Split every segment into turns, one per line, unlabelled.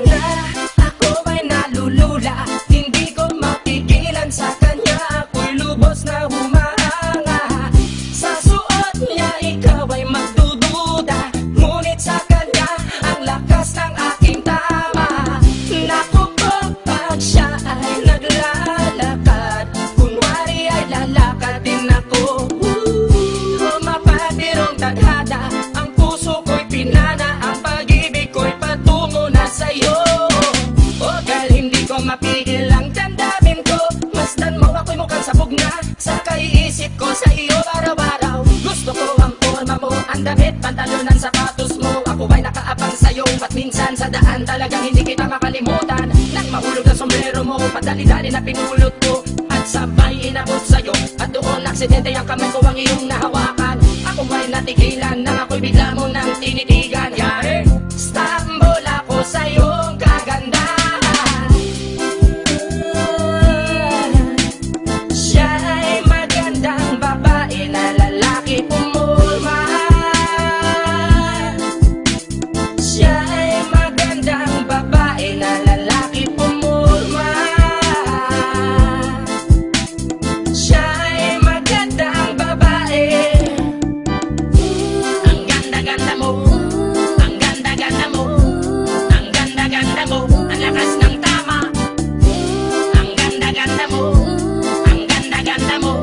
na, ako ay nalulula. Hindi ko mapigilan sa kanya, ako'y lubos na humahanga. Sa suot niya ikaw ay magdududa, ngunit sa kanya ang lakas ng aking tama. Naku po, pag siya ay naglalakad, kunwari ay lalakad din ako. Mapatirong tadhana, ang puso ko'y pinana, ang pag-ibig ko'y patungo na sa'yo. O dahil hindi ko mapigil ang damdamin ko, masdan mo ako'y mukhang sabog na, sa kaiisip ko sa iyo araw-araw. Gusto ko ang forma mo, ang damit, pantalonan, sapatos mo. Ako ay nakaabang sa'yo, at minsan sa daan talagang hindi kita makalimutan. Nang mahulog ang sombrero mo, padali-dali na pinulot ko, at sabay inabot sa'yo. At doon aksidente ang kamay ko ang iyong nahawakan. Ako ay natigilan, nang ako'y bigla mo nang tinitigan. Yari, stambol ako sa iyong kagandahan. Siya ay magandang babae na lalaki pumulma. Siya ay magandang babae na lalaki pumulma. Siya ay magandang babae. Ang ganda-ganda mo, ang ganda-ganda mo, ang ganda-ganda mo, ang lakas ng tama. Ang ganda-ganda mo, ang ganda-ganda mo,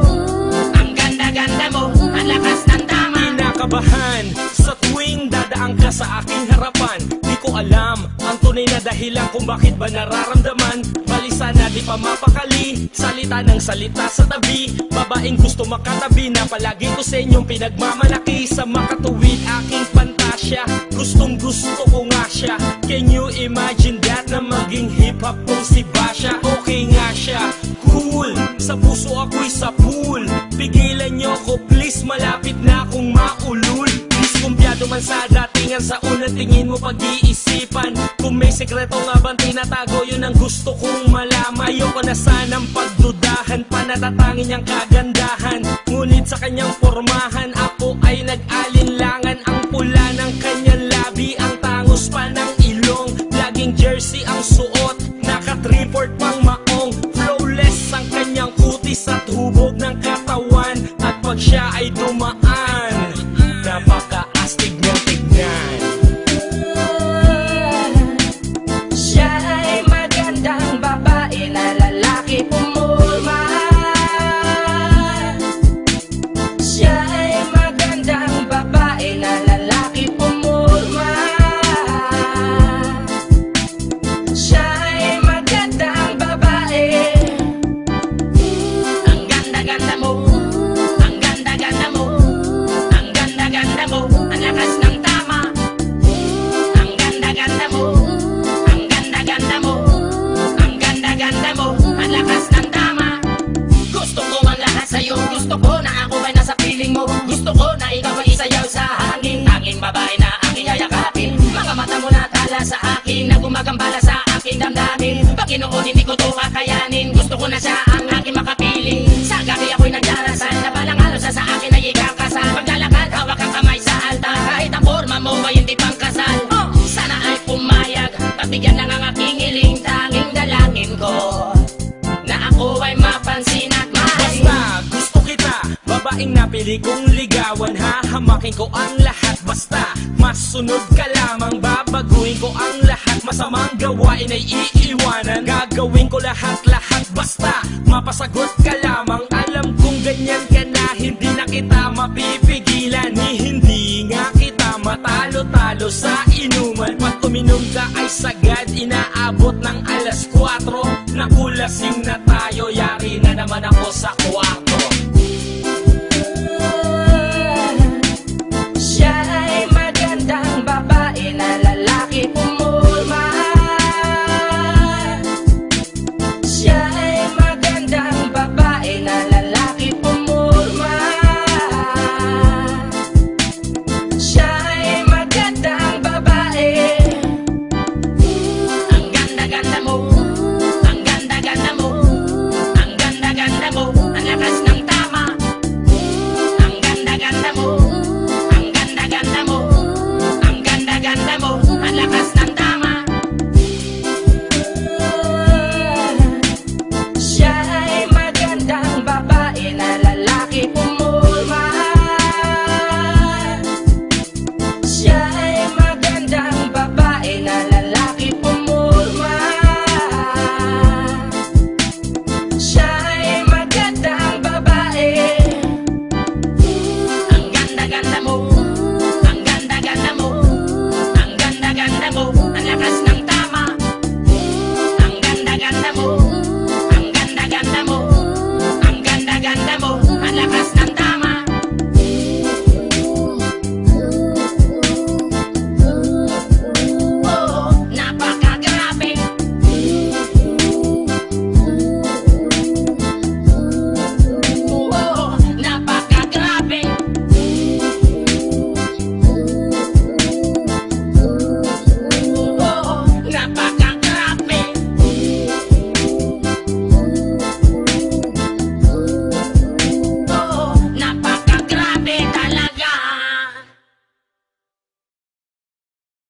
ang ganda-ganda mo, ang lakas ng tama.
Kinakabahan sa tuwing dadaan ka sa aking harapan. Di ko alam ang tunay na dahilan kung bakit ba nararamdaman. Balisa na di pa mapakali, salita ng salita sa tabi. Babaeng gusto makatabi na palagi ko sa inyong pinagmamalaki. Sa makatuwid aking pantasya, gustong gusto ko nga siya. Can you imagine that, na maging hip-hop kong si Basha? Okay nga siya, cool, sa puso ako'y sa pool. Pigilan nyo ko please, malapit na akong maulul. Diskumpiyado man sa datingan, sa unang tingin mo pag-iisipan. Kung may sekreto nga bang tinatago, yun ang gusto kong malaman. Ayoko na sanang pagdudahan, panatatangin niyang kagandahan. Ngunit sa kanyang pormahan, ako ay nag-alinlangan. Ang pula ng kanyang labi, ang tangos pa ng ilong. Laging jersey ang suot, naka-3/4 pang maong. Flawless ang kanyang kutis at hubog ng katawan. At pag siya ay dumaan, napaka-astig niyang tignan.
Siya ay magandang babae na lalaki pumulma. Siya ay magandang babae na lalaki pumulma. Siya ay magandang babae. Ang ganda-ganda mo, ang ganda-ganda mo, ang ganda-ganda mo, ang lakas ng tama. Ang ganda-ganda mo, ang ganda-ganda mo, ang ganda-ganda mo, ang lakas ng tama. Gusto ko ang lahat sa'yo, gusto ko na ako ay nasa piling mo. Gusto ko na ikaw ay isayaw sa hangin, tanging babae na aking yayakapin. Mga mata mo na tala sa akin, na gumagambala sa aking damdamin. Paginoon hindi ko to kakayanin, gusto ko na siya ang aking makapiling. Sa gabi ako'y nagdarasal, na balang halos sa akin ay ikakasal. Paglalakad, hawak ang kamay sa altar, kahit ang forma mo ay hindi pang kasal. Sana ay pumayag, pagbigyan lang ang aking hiling. Tanging dalangin ko na ako ay mapansin at mahalin.
Basta gusto kita, babaeng napili kong ligawan. Hahamakin ko ang lahat, basta masunod ka lamang. Babaguhin ko ang lahat, masamang gawain ay iiwanan. Gagawin ko lahat-lahat, basta mapasagot ka lamang. Alam kong ganyan ka na, hindi na kita mapipigilan. Hindi nga kita matalo-talo sa inuman. Pag uminom ka ay sagad, inaabot ng alas 4. Nakulasing na tayo, yari na naman ako sa kwarto.